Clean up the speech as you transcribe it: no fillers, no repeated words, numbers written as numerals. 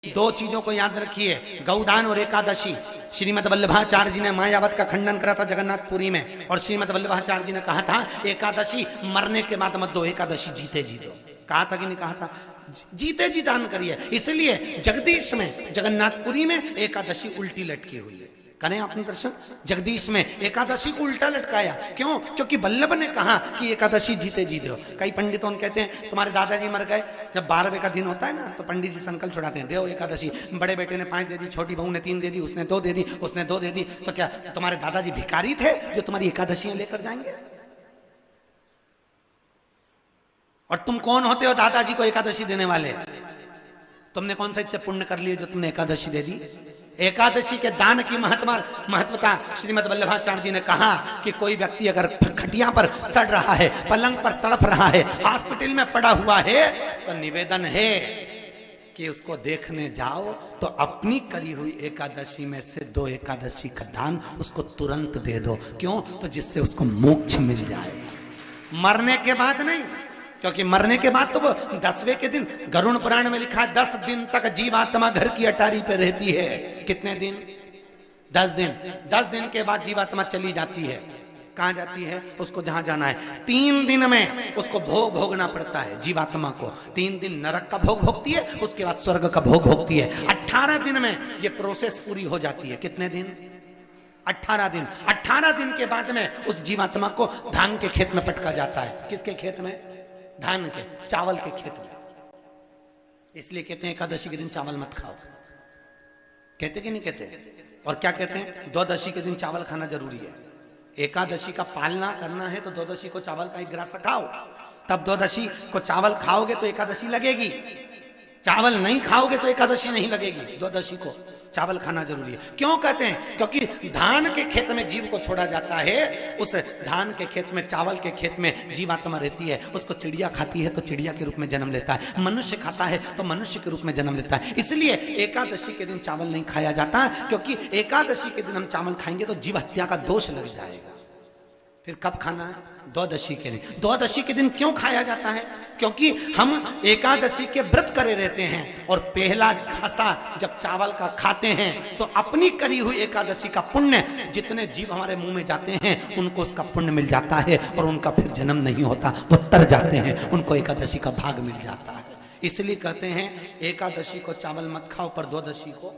दो चीजों को याद रखिए, गौदान और एकादशी। श्रीमद् वल्लभाचार्य जी ने मायावत का खंडन करा था जगन्नाथपुरी में, और श्रीमद् वल्लभाचार्य जी ने कहा था एकादशी मरने के बाद मत दो, एकादशी जीते जी दो। कहा था कि नहीं कहा था? जीते जी दान करिए। इसलिए जगदीश में, जगन्नाथपुरी में एकादशी उल्टी लटकी हुई है। करें आपने दर्शन? जगदीश में एकादशी को उल्टा लटकाया। क्यों? क्योंकि वल्लभ ने कहा कि एकादशी जीते जी दो। कई पंडितों कहते हैं तुम्हारे दादाजी मर गए, जब 12वें का दिन होता है ना तो पंडित जी संकल्प छुड़ाते हैं, दो एकादशी। बड़े बेटे ने 5 दे दी, छोटी बहू ने 3 दे दी, उसने 2 दे दी, उसने 2 दे दी। तो क्या तुम्हारे दादाजी भिखारी थे जो तुम्हारी एकादशियां लेकर जाएंगे? और तुम कौन होते हो दादाजी को एकादशी देने वाले? तुमने कौन सा इतने पुण्य कर लिए जो तुमने एकादशी दे दी? एकादशी के दान की महत्वता श्रीमद् वल्लभाचार्य जी ने कहा कि कोई व्यक्ति अगर खटिया पर सड़ रहा है, पलंग पर तड़प रहा है, हॉस्पिटल में पड़ा हुआ है, तो निवेदन है कि उसको देखने जाओ तो अपनी करी हुई एकादशी में से 2 एकादशी का दान उसको तुरंत दे दो। क्यों? तो जिससे उसको मोक्ष मिल जाए, मरने के बाद नहीं। क्योंकि मरने के बाद तो वो 10वें के दिन, गरुड़ पुराण में लिखा है 10 दिन तक जीवात्मा घर की अटारी पे रहती है। कितने दिन? 10 दिन। 10 दिन के बाद जीवात्मा चली जाती है। कहां जाती है? उसको जहां जाना है। 3 दिन में उसको भोग भोगना पड़ता है जीवात्मा को। 3 दिन नरक का भोग भोगती है, उसके बाद स्वर्ग का भोग भोगती है। 18 दिन में ये प्रोसेस पूरी हो जाती है। कितने दिन? 18 दिन। 18 दिन के बाद में उस जीवात्मा को धान के खेत में पटका जाता है। किसके खेत में? धान के, चावल के खेत में। इसलिए कहते हैं एकादशी के दिन चावल मत खाओ। कहते कि नहीं कहते? और क्या कहते हैं? द्वादशी के दिन चावल खाना जरूरी है। एकादशी का पालना करना है तो द्वादशी को चावल का 1 गिलास खाओ, तब द्वादशी को चावल खाओगे तो एकादशी लगेगी। चावल नहीं खाओगे तो एकादशी नहीं लगेगी। द्वादशी को चावल खाना जरूरी है। क्यों कहते हैं? क्योंकि धान के खेत में जीव को छोड़ा जाता है, उस धान के खेत में, चावल के खेत में जीवात्मा रहती है। उसको चिड़िया खाती है तो चिड़िया के रूप में जन्म लेता है, मनुष्य खाता है तो मनुष्य के रूप में जन्म लेता है। इसलिए एकादशी के दिन चावल नहीं खाया जाता, क्योंकि एकादशी के दिन हम चावल खाएंगे तो जीव हत्या का दोष लग जाएगा। फिर कब खाना है? द्वादशी के दिन। द्वादशी के दिन क्यों खाया जाता है? क्योंकि हम एकादशी के व्रत करे रहते हैं, और पहला घासा जब चावल का खाते हैं तो अपनी करी हुई एकादशी का पुण्य, जितने जीव हमारे मुंह में जाते हैं उनको उसका पुण्य मिल जाता है, और उनका फिर जन्म नहीं होता, वो तर जाते हैं, उनको एकादशी का भाग मिल जाता है। इसलिए कहते हैं एकादशी को चावल मत खाओ, पर द्वादशी को